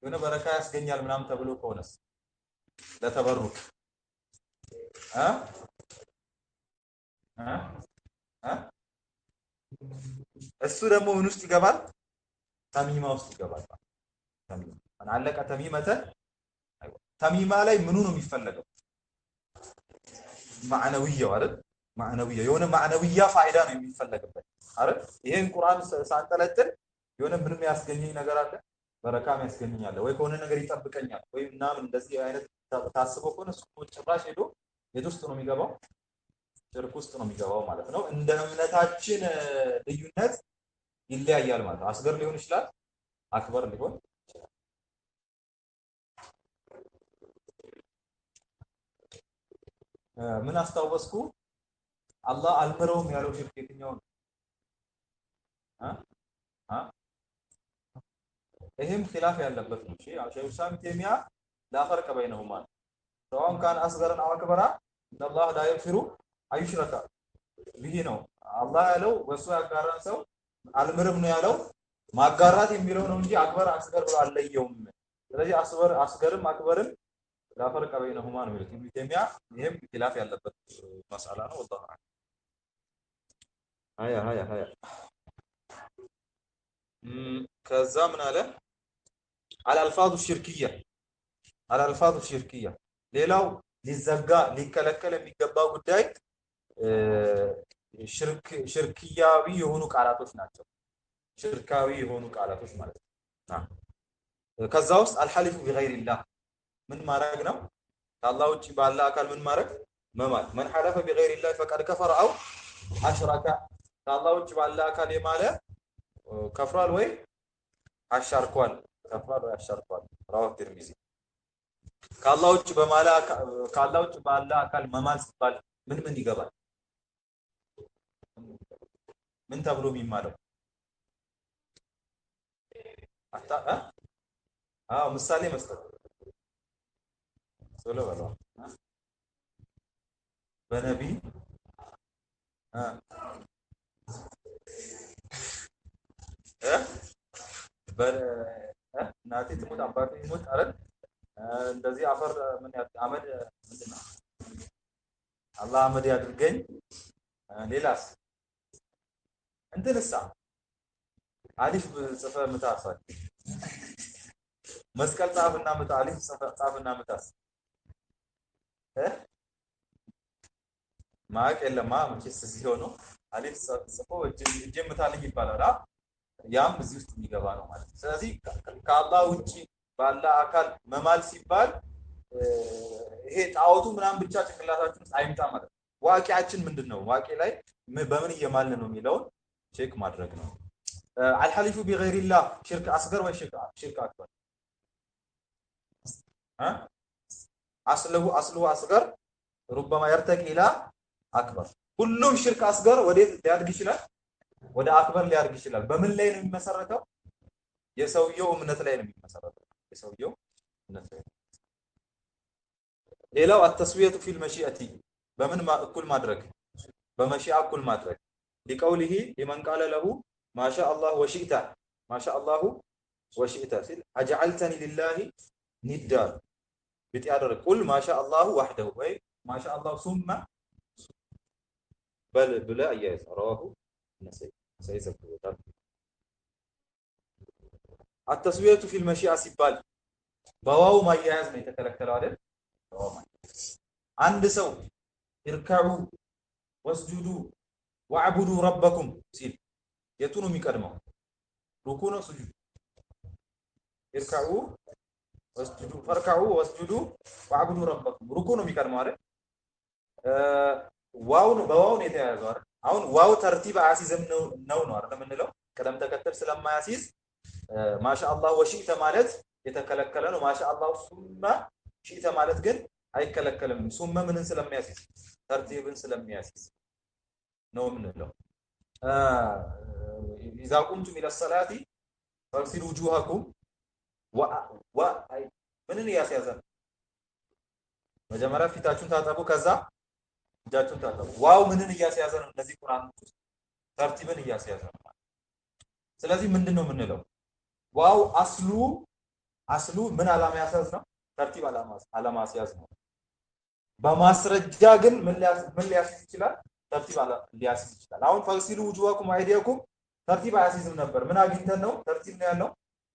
የሆነ በረካ ያስገኛል ምናምን ተብሎ ከሆነስ ለተበሩክ እሱ ደግሞ ምን ውስጥ ይገባል? ተሚማ ውስጥ ይገባል። ተሚማ አለቀ። ተሚማ ላይ ምኑ ነው የሚፈለገው? ማዕነዊያው አይደል? ማዕነዊያ የሆነ ማዕነዊያ ፋይዳ ነው የሚፈለግበት አይደል? ይሄን ቁርአን ሳንጠለጥል የሆነ ምንም ያስገኘኝ ነገር አለ? በረካም ያስገኘኛል ወይ ከሆነ ነገር ይጠብቀኛል ወይ ምናምን እንደዚህ አይነት ታስቦ ከሆነ እሱ ጭራሽ ሄዶ የት ውስጥ ነው የሚገባው? ሽርክ ውስጥ ነው የሚገባው ማለት ነው። እንደ እምነታችን ልዩነት ይለያያል ማለት ነው። አስገር ሊሆን ይችላል፣ አክበር ሊሆን ይችላል። ምን አስታወስኩ? አላህ አልምረውም ያለው ሽርክ የትኛው ነው? ይህም ኺላፍ ያለበት ነው። እሺ ሸይኹ ኢስላም ተይሚያ ላ ፈርቀ በይነሁማ ሰዋን ካን አስገረን አው አክበራ ኢነላህ ላ የግፊሩ አይሽረካ ቢሂ ነው አላህ ያለው። በሱ ያጋራን ሰው አልምርም ነው ያለው። ማጋራት የሚለው ነው እንጂ አክበር አስገር ብሎ አልለየውም። ስለዚህ አስገርም አክበርም ላ ፈርቀ በይነሁማ ነው የሚሉት ኢብኑ ተይሚያ። ይህም ኺላፍ ያለበት መስአላ ነው። والله ሀያ ከዛ ምን አለ? አልአልፋዙ ሽርክያ ሌላው ሊዘጋ ሊከለከል የሚገባው ጉዳይ ሽርክያዊ የሆኑ ቃላቶች ናቸው። ሽርካዊ የሆኑ ቃላቶች ማለት ነው። ከዛ ውስጥ አልሐሊፉ ቢገይሪላህ ምን ማድረግ ነው? ከአላህ ውጭ ባለ አካል ምን ማድረግ? መማል። መን ሐለፈ ቢገይሪላህ ፈቀድ ከፈረ አው አሽረከ። ከአላህ ውጭ ባለ አካል የማለ ከፍሯል ወይ አሻርኳል። ከፍሯል ወይ አሻርኳል። ራዋህ ትርሚዚ። ከአላህ ውጭ ባለ አካል መማል ሲባል ምን ይገባል? ምን ተብሎ የሚማለው? ምሳሌ መስጠት ሶሎ በለው በነቢይ እናቴ ትሙት አባቴ ይሙት አይደል? እንደዚህ አፈር ምን አመድ ምንድነው? አላህ አመድ ያድርገኝ። ሌላስ እንትንሳ አሊፍ ጽፈ ምታሳል መስቀል ጻፍና ምታ አሊፍ ጻፍና ምታስ ማቅ የለማ መቼስ እዚህ ሆኖ አሊፍ ጽፎ እጅ ምታልኝ ይባላል። ያም እዚህ ውስጥ የሚገባ ነው ማለት ነው። ስለዚህ ከአላህ ውጪ ባለ አካል መማል ሲባል ይሄ ጣዖቱ ምናምን ብቻ ጭንቅላታችን ውስጥ አይምጣ ማለት ነው። ዋቂያችን ምንድነው? ዋቂ ላይ በምን እየማልን ነው የሚለውን ቼክ ማድረግ ነው። አልሐሊፉ ቢገይሪላህ ሽርክ አስገር ወይ ሽርክ አክበር? አስሉ አስገር ሩበማ የርተቂ ኢላ አክበር። ሁሉም ሽርክ አስገር ወዴት ሊያድግ ይችላል? ወደ አክበር ሊያድግ ይችላል። በምን ላይ ነው የሚመሰረተው? የሰውየው እምነት ላይ ነው የሚመሰረተው። የሰውየው እምነት ላይ። ሌላው አተስዊየቱ ፊል መሺአቲ በምን እኩል ማድረግ? በመሺአ እኩል ማድረግ። ሊቀውሊሂ ሊመን ቃለ ለሁ ማሻ አላህ ወሺእተ ማሻ አላሁ ወሺእተ ሲል አጀዐልተኒ ሊላሂ ኒዳ ቢጥ ያደርግ ቁል ማሻ አላሁ ወህደሁ ወይ ማሻ አላሁ ሱመ በል ብለ አያይዝ ረዋሁ ነሰይ ዘግቦታል። አተስዊየቱ ፊል መሺአ ሲባል በዋው ማያያዝ ነው የተከለከለው አይደል? አንድ ሰው ይርከዑ ወስጁዱ ወዕቡዱ ረበኩም ሲል የቱ ነው የሚቀድመው? ሩኩ ነው ስጁድ? ይርከዑ ወስጁዱ ፈርከዑ ወስጁዱ ወዕቡዱ ረበኩም ሩኩ ነው የሚቀድመው አይደል? ዋው ነው በዋው ነው የተያያዘው አይደል? አሁን ዋው ተርቲብ አያሲዝም ነው አይደል የምንለው? ቅደም ተከተል ስለማያሲዝ ማሻአላህ ወሺእተ ማለት የተከለከለ ነው። ማሻአላህ ሱመ ሺእተ ማለት ግን አይከለከልም። ሱመ ምንን ስለሚያሲዝ? ተርቲብን ስለሚያሲዝ ነው የምንለው። ኢዛ ቁምቱም ኢለ ሰላቲ ፈግሲሉ ውጁሃኩም ምንን እያስያዘ ነው? መጀመሪያ ፊታችሁን ታጠቡ፣ ከዛ እጃችሁን ታጠቡ። ዋው ምንን እያስያዘ ነው? እነዚህ ቁርአኖች ውስጥ ተርቲብን እያስያዘ ነው። ስለዚህ ምንድን ነው የምንለው? ዋው አስሉ ምን ዓላማ ያስያዝ ነው? ተርቲብ ዓላማ ያስያዝ ነው። በማስረጃ ግን ምን ሊያስይዝ ይችላል? ተርቲብ ሊያስይዝ ይችላል። አሁን ፈግሲሉ ውጁሃኩም አይዲያኩም ተርቲብ አያስይዝም ነበር። ምን አግኝተን ነው? ተርቲብ ነው ያለው፣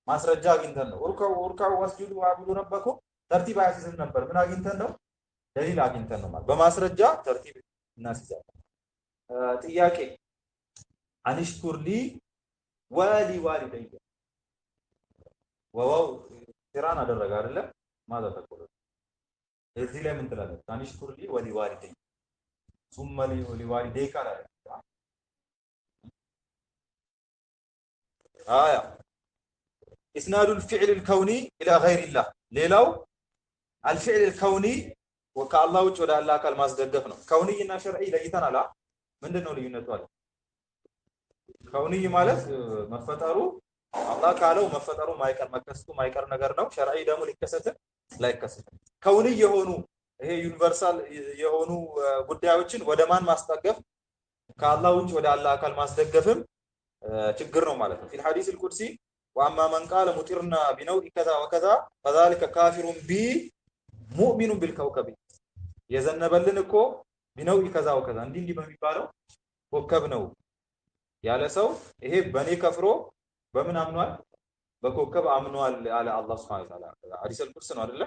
ማስረጃ አግኝተን ነው። ኡርካዑ ወስጁዱ ወዕቡዱ ረበኩም ተርቲብ አያስይዝም ነበር። ምን አግኝተን ነው? ደሊል አግኝተን ነው ማለት። በማስረጃ ተርቲብ እናስይዛለን። ጥያቄ አንሽኩር ሊ ወሊዋሊደየ ወዋው ሲራን አደረገ አይደለ? ማዛ ተቆለ እዚህ ላይ ምን ትላለህ? አንሽኩር ሊ ወሊዋሊደየ ሱመ ሊዋሊደይከ አለ። አያ ኢስናዱ الفعل الكوني الى غير الله ሌላው الفعل الكوني ከአላህ ውጭ ወደ አላህ አካል ማስደገፍ ነው። ከውንይ እና ሸርዒ ለይተናል። ምንድነው ልዩነቱ አለ? ከውንይ ማለት መፈጠሩ አላህ ካለው መፈጠሩ ማይቀር መከሰቱ ማይቀር ነገር ነው። ሸርዒ ደግሞ ሊከሰት ላይከሰት። ከውንይ የሆኑ ይሄ ዩኒቨርሳል የሆኑ ጉዳዮችን ወደ ማን ማስጠገፍ? ከአላህ ውጭ ወደ አላህ አካል ማስደገፍም ችግር ነው ማለት ነው። ፊል ሐዲስ القدسي واما من قال مطرنا بنوء كذا وكذا فذلك كافر بي ሙእሚኑ ቢልከውከብ የዘነበልን እኮ ቢነው ከዛ ወከዛ እንዲህ በሚባለው ኮከብ ነው ያለ ሰው ይሄ በኔ ከፍሮ በምን አምኗል? በኮከብ አምኗል አለ አላህ Subhanahu Wa Ta'ala። ሐዲስ አልቁርስ ነው አይደለ?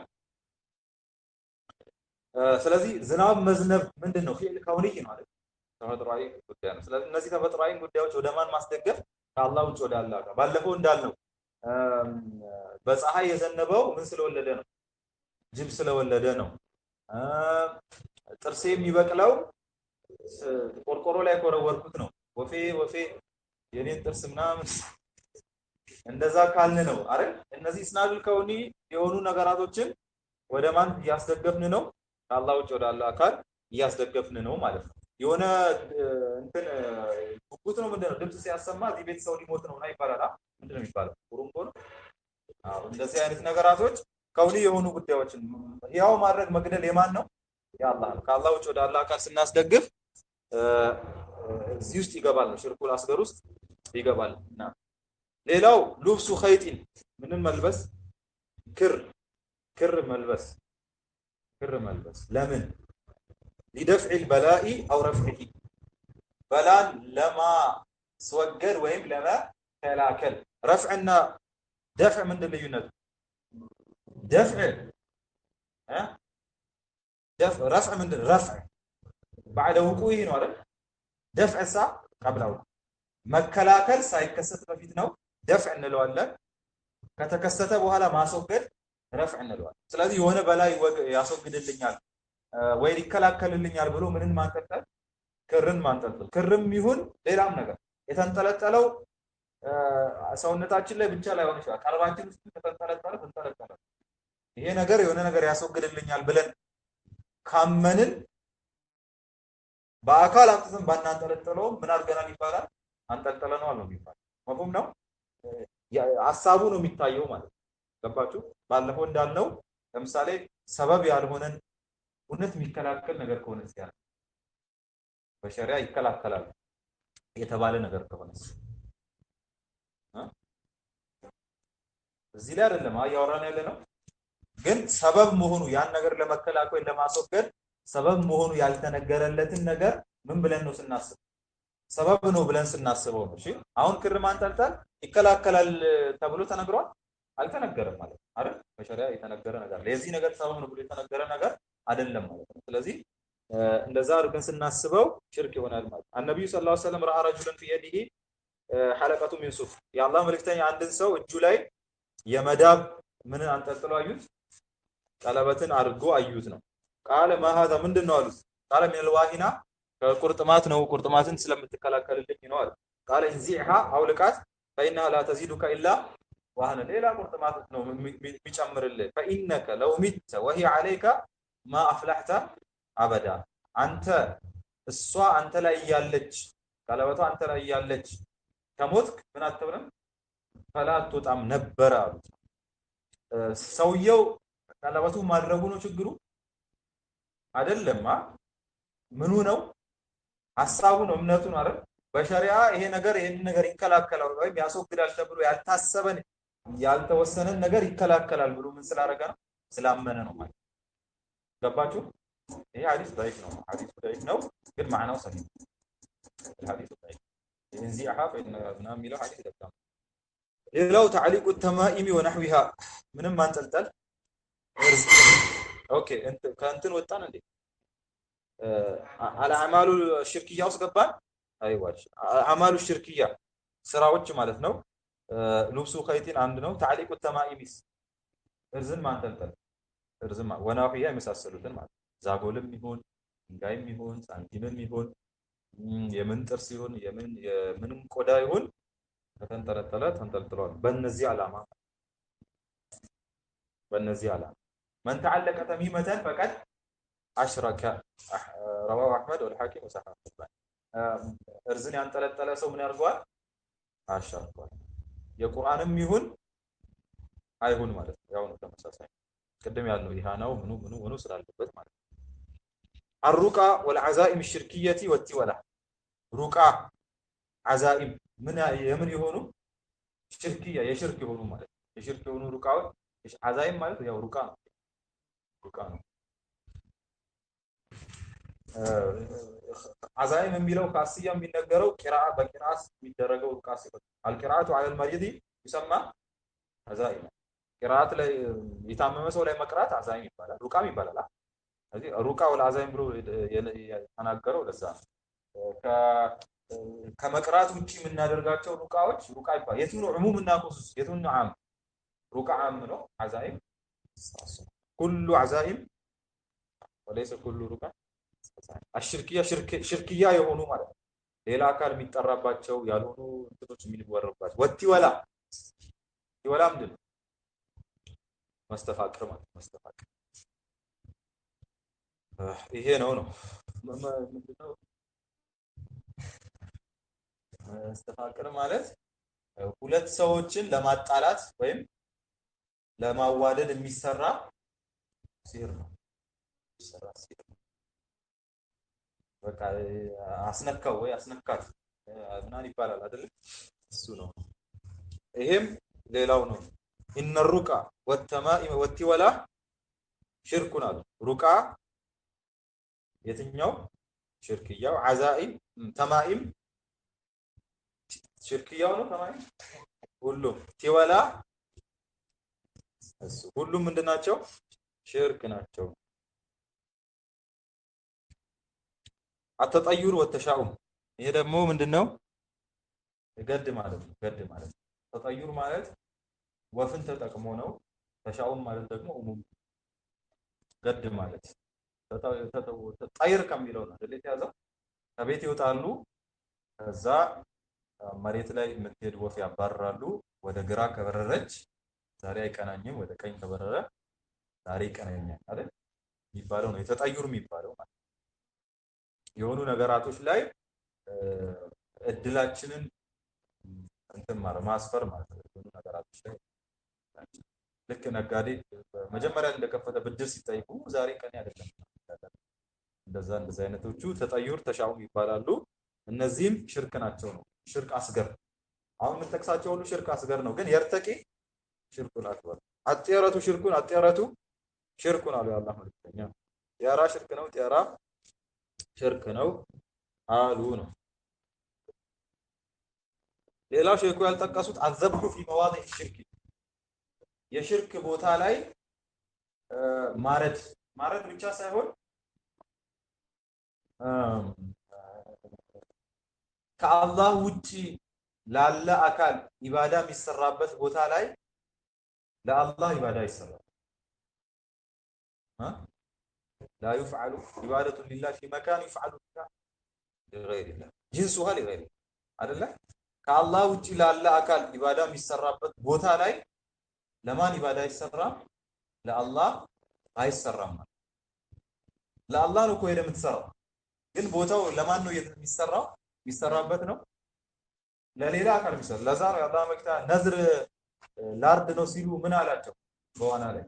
ስለዚህ ዝናብ መዝነብ ምንድነው? ፊዕል ከውንይ ነው አይደል? ተፈጥሯዊ ጉዳይ ነው። ስለዚህ እነዚህ ተፈጥሯዊ ጉዳዮች ወደ ማን ማስደገፍ? ከአላህ ውጭ ወደ አላህ ጋር። ባለፈው እንዳልነው በፀሐይ የዘነበው ምን ስለወለደ ነው? ጅብ ስለወለደ ነው። ጥርሴ የሚበቅለው ቆርቆሮ ላይ ኮረወርኩት ነው። ወፌ የኔን ጥርስ ምናምን እንደዛ ካልን ነው አይደል? እነዚህ ኢስናዱል ከውኒ የሆኑ ነገራቶችን ወደ ማን እያስደገፍን ነው? ከአላህ ውጭ ወደ አላህ አካል እያስደገፍን ነው ማለት ነው። የሆነ እንትን ጉጉት ነው ምንድነው? ድምጽ ሲያሰማ እዚህ ቤት ሰው ሊሞት ነው ይባላል። ምንድነው የሚባለው? ቁሩምቦ ነው። እንደዚህ አይነት ነገራቶች ከውኒ የሆኑ ጉዳዮችን ያው ማድረግ መግደል የማን ነው? የአላህ ነው። ከአላህ ውጭ ወደ አላህ አካል ስናስደግፍ እዚህ ውስጥ ይገባል ነው፣ ሽርኩል አስገር ውስጥ ይገባል። ሌላው ሉብሱ ኸይጢን ምንም መልበስ፣ ክር መልበስ ለምን? ሊደፍዕ البلاء او رفعه በላን ለማስወገድ ወይም ለመከላከል። ረፍዕና ደፍዕ ምንድን ልዩነቱ? رفع من رفع بعد وقوعه ነው አይደል? ደፍዕ ሳ ቀብላው መከላከል ሳይከሰት በፊት ነው ደፍዕ እንለዋለን። ከተከሰተ በኋላ ማስወገድ ረፍዕ እንለዋለን። ስለዚህ የሆነ በላይ ያስወግድልኛል ወይ ይከላከልልኛል ብሎ ምንን ማንጠልጠል? ክርን ማንጠልጠል። ክርም ይሁን ሌላም ነገር የተንጠለጠለው ሰውነታችን ላይ ብቻ ላይ ሆነ ይችላል። ቀልባችን ውስጥ ተንጠለጠለ ይሄ ነገር የሆነ ነገር ያስወግድልኛል ብለን ካመንን በአካል አምጥተን ባናንጠለጥለው ምን አድርገናል ይባላል? አንጠልጥለነዋል ነው የሚባለው። መፍሁም ነው። ሀሳቡ ነው የሚታየው ማለት ነው። ገባችሁ? ባለፈው እንዳልነው ለምሳሌ ሰበብ ያልሆነን እውነት የሚከላከል ነገር ከሆነ ሲያል በሸሪዓ ይከላከላል የተባለ ነገር ከሆነ እዚህ ላይ አይደለም እያወራን ያለ ነው። ግን ሰበብ መሆኑ ያን ነገር ለመከላከል ለማስወገድ ሰበብ መሆኑ ያልተነገረለትን ነገር ምን ብለን ነው ስናስብ ሰበብ ነው ብለን ስናስበው ነው። እሺ አሁን ክር ማንጠልጠል ይከላከላል ተብሎ ተነግሯል? አልተነገረም ማለት አይደል? በሸሪዓ የተነገረ ነገር ለዚህ ነገር ሰበብ ነው ብሎ የተነገረ ነገር አይደለም ማለት ነው። ስለዚህ እንደዛ አድርገን ስናስበው ሽርክ ይሆናል ማለት ነው። ነብዩ ሰለላሁ ዐለይሂ ወሰለም ረአ ረጁለን ፊ የዲሂ ሐለቀቱ ሚን ሱፍ የአላህ መልእክተኛ አንድን ሰው እጁ ላይ የመዳብ ምን አንጠልጥሎ አዩት? ቀለበትን አድርጎ አዩት ነው። ቃለ ማሃዛ ምንድን ነው አሉት? ቃለ ሚነል ዋሂና ከቁርጥማት ነው፣ ቁርጥማትን ስለምትከላከልልኝ ነው አለ። ቃለ እንዚዕሃ አውልቃት ፈኢንሃ ላ ተዚዱከ ኢላ ዋህነ ሌላ ቁርጥማት ነው የሚጨምርልህ። ፈኢነከ ለው ሚተ ወሂየ ዐለይከ ማ አፍላሕተ አበዳ አንተ እሷ አንተ ላይ እያለች ቀለበቷ አንተ ላይ እያለች ከሞትክ ምን አትብልም ፈላ አትወጣም ነበረ አሉት። ሰውየው ቀለበቱ ማድረጉ ነው ችግሩ አይደለም። ምኑ ነው? ሐሳቡ ነው፣ እምነቱ ነው አይደል? በሸሪዓ ይሄ ነገር ይሄን ነገር ይከላከላል ወይም ያስወግዳል ተብሎ ያልታሰበን ያልተወሰነን ነገር ይከላከላል ብሎ ምን ስላደረገ ነው? ስላመነ ነው ማለት ገባችሁ? ይሄ ሐዲስ ضعيف ነው። ሐዲሱ ضعيف ነው ግን معناه ሰሂህ ሐዲሱ ضعيف እንዚአሃ ፈኢንና የሚለው ሐዲስ ይደግማል። ሌላው تعليق التمائم ونحوها ምንም ማንጠልጠል ኦኬ ከእንትን ወጣን እንዴ? አልአማሉ ሽርክያ ውስጥ ገባን። አይዋል አማሉ ሽርክያ ስራዎች ማለት ነው። ልብሱ ኸይቲን አንድ ነው። تعليق التمائم እርዝን ማንጠልጠል እርዝማ ወናፊያ የመሳሰሉትን ማለት ዛጎልም ይሁን ድንጋይም ይሁን ሳንቲምም ይሁን የምን ጥርስ ይሁን የምንም ቆዳ ይሁን ከተንጠለጠለ ተንጠልጥሏል። በእነዚህ ዓላማ من تعلق تميمة فقد أشرك رواه أحمد والحاكم وصححه እርዝን ያንጠለጠለ ሰው ምን ያርገዋል? አሻርቷል። የቁርአንም ይሁን አይሁን ማለት ነው። ያው ነው ተመሳሳይ ቅድም ያለው ኢሃናው ምኑ ስላለበት ማለት ነው። الرقى والعزائم الشركية والتولى ሩቃ አዛኢም የምን የሆኑ ሽርክያ የሽርክ የሆኑ ማለት ነው። የሽርክ የሆኑ ሩቃዎች አዛኢም ማለት ያው ሩቃ ነው። አዛኢም የሚለው ካስያ የሚነገረው ቂራአ በቂራአት የሚደረገው ሩቃ ሲሆን አልቂራአቱ ዐለል መሪዲ ይሰማ አዛኢም ቂራአት ላይ የታመመ ሰው ላይ መቅራት አዛኢም ይባላል፣ ሩቃም ይባላል። ስለዚህ ሩቃ ወል አዛኢም ብሎ የተናገረው ለዛ ነው። ከመቅራት ውጪ የምናደርጋቸው ሩቃዎች ሩቃ ይባላል። የቱን ዑሙም እና ኹሱስ የቱን ዓም ሩቃ ዓም ነው። አዛኢም ኩሉ አዛኢም ወለይሰ ኩሉ ሩቃ አሽርክያ ሽርክያ የሆኑ ማለት ነው። ሌላ አካል የሚጠራባቸው ያልሆኑ እንትኖች የሚወረባቸው ወቲወላ ወላ ምንድን ነው? መስተፋቅር ማለት መስተፋቅር ይሄ ነው ምንድነው? መስተፋቅር ማለት ሁለት ሰዎችን ለማጣላት ወይም ለማዋደድ የሚሰራ ሲር ነው። በቃ አስነካው ወይ አስነካት ምናምን ይባላል አይደል? እሱ ነው። ይሄም ሌላው ነው። ኢነ ሩቃ ወተማኢም ወቲወላ ሽርኩን አሉ። ሩቃ የትኛው ሽርክያው፣ አዛኢም ተማኢም ሽርክያው ነው። ተማኢም ሁሉም ቲወላ እሱ ሁሉም ምንድናቸው? ሽርክ ናቸው። አተጠዩር ወተሻኡም ይሄ ደግሞ ምንድነው? ገድ ማለት ነው። ገድ ማለት ተጠዩር ማለት ወፍን ተጠቅሞ ነው። ተሻኡም ማለት ደግሞ ኡሙም ገድ ማለት ጠይር ከሚለው ነው አይደል የተያዘው። ከቤት ይወጣሉ፣ ከዛ መሬት ላይ የምትሄድ ወፍ ያባርራሉ። ወደ ግራ ከበረረች ዛሬ አይቀናኝም፣ ወደ ቀኝ ከበረረ ዛሬ ቀነኛ አይደል የሚባለው ነው የተጠዩር የሚባለው ማለት የሆኑ ነገራቶች ላይ እድላችንን እንትን ማለት ማስፈር ማለት ነው። የሆኑ ነገራቶች ላይ ልክ ነጋዴ መጀመሪያ እንደከፈተ ብድር ሲጠይቁ ዛሬ ቀን አይደለም እንደዛ አይነቶቹ ተጠዩር ተሻውም ይባላሉ። እነዚህም ሽርክ ናቸው ነው። ሽርክ አስገር አሁን የምንጠቅሳቸው ሁሉ ሽርክ አስገር ነው። ግን የርተቂ ሽርኩን አክበር አጥያረቱ ሽርኩን አጥያረቱ ሽርኩን አሉ የአላህ መልእክተኛ። ጢያራ ሽርክ ነው፣ ጢያራ ሽርክ ነው አሉ ነው። ሌላው ሼኹ ያልጠቀሱት አዘብሁ ፊ መዋዲዕ ሽርክ የሽርክ ቦታ ላይ ማረድ ማረድ ብቻ ሳይሆን ከአላህ ውጪ ላለ አካል ኢባዳ የሚሰራበት ቦታ ላይ ለአላህ ኢባዳ ይሰራል። ላ ዩፍዐሉ ኢባደቱ ሊላህ ፊ መካን ዩፍዐሉ ሊገይሪላህ ጂንሱሃ ሊገይሪላህ አይደለ? ከአላህ ውጪ ላለ አካል ኢባዳ የሚሰራበት ቦታ ላይ ለማን ኢባዳ አይሰራም? ለአላህ አይሰራም። ለአላህ ነው እኮ ሄደህ የምትሰራው፣ ግን ቦታው ለማን ነው የሚሰራው? የሚሰራበት ነው ለሌላ አካል የሚሰራ። ለዛ ነው የአላህ መልእክተኛ ነዝር ላርድ ነው ሲሉ ምን አላቸው? በዋና ላይ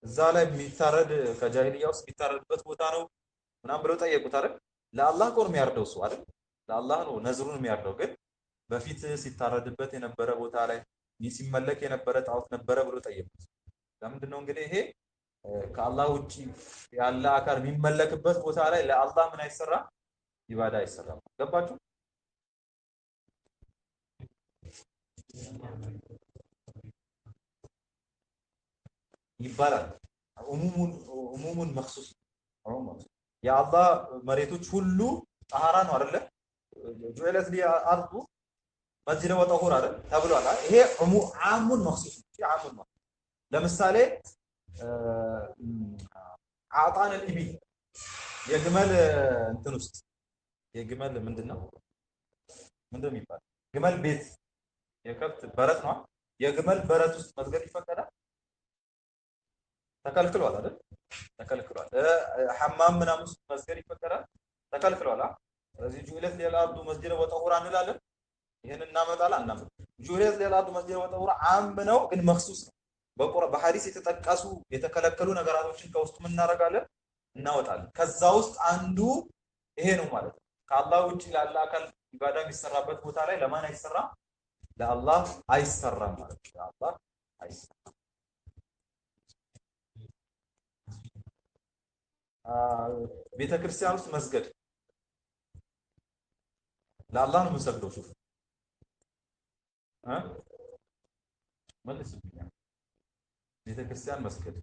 እዛ ላይ የሚታረድ ከጃሂልያ ውስጥ የሚታረድበት ቦታ ነው ምናምን ብለው ጠየቁት አይደል? ለአላህ እኮ ነው የሚያርደው እሱ አይደል? ለአላህ ነው ነዝሩን የሚያርደው። ግን በፊት ሲታረድበት የነበረ ቦታ ላይ ሲመለክ የነበረ ጣዖት ነበረ ብሎ ጠየቁት። ለምንድን ነው እንግዲህ ይሄ ከአላህ ውጪ ያለ አካል የሚመለክበት ቦታ ላይ ለአላህ ምን አይሰራም? ኢባዳ አይሰራም። ገባችሁ? ይባላል ዑሙሙን መክሱስ የአላህ መሬቶች ሁሉ ጠሃራ ነው አይደለ? ጁዒለት ሊ አርዱ መስጂደ ወጠሁር አይደል ተብሏል። ይሄ ዓሙን መክሱስ ዓሙን ለምሳሌ አዕጣን الإبل የግመል እንትን ውስጥ የግመል ምንድነው የሚባል ግመል ቤት የከብት በረት ነው። የግመል በረት ውስጥ መስገድ ይፈቀዳል? ተከልክሏል አይደል? ተከልክሏል። ሐማም ምናምን ውስጥ መስገድ ይፈቀዳል? ተከልክሏል። ስለዚህ ጁዒለት ሊል አርዱ መስጂደ ወጠሁራ እንላለን። ይሄን እናመጣለን አናመጣም? ጁዒለት ሊል አርዱ መስጂደ ወጠሁራ ዓም ነው፣ ግን መክሱስ ነው። በሐዲስ የተጠቀሱ የተከለከሉ ነገራቶችን ከውስጡ ምን እናደርጋለን? እናወጣለን። ከዛ ውስጥ አንዱ ይሄ ነው ማለት ነው። ከአላህ ውጪ ላለ አካል ኢባዳ የሚሰራበት ቦታ ላይ ለማን አይሰራም? ለአላህ አይሰራም ማለት ነው። ለአላህ አይሰራም። ቤተክርስቲያን ውስጥ መስገድ ለአላህ ነው የምንሰግደው። ሹፍ መልስልኝ። ቤተክርስቲያን መስገድ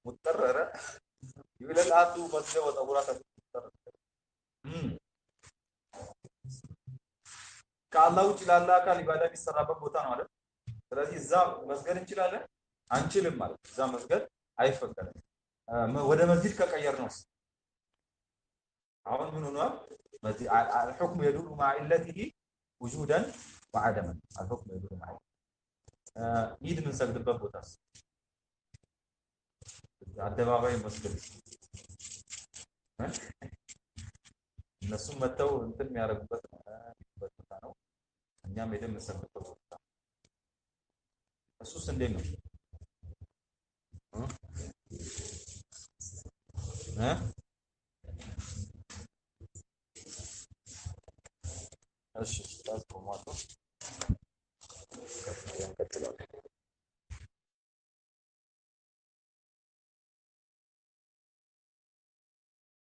ሙጠረረ ይብለል አዱ መስገድ ወጠጉራ ከአላህ ውጭ ላለ አካል ኢባዳ የሚሰራበት ቦታ ነው አይደል? ስለዚህ እዛ መስገድ እንችላለን አንችልም ማለት እዛ መስገድ አይፈቀድም። ወደ መስጊድ ከቀየር ነው አሁን ምን ሆኗል? الحكم يدور مع علته وجودا وعدما الحكم يدور مع ኢድ የምንሰግድበት ቦታስ አደባባይ መስጊድ እነሱም መተው እንትን የሚያደርጉበት ቦታ ነው። እኛም ሄደን የምንሰግድበት ቦታ እሱስ እንዴት ነው? እሺ ታስቆማለሁ።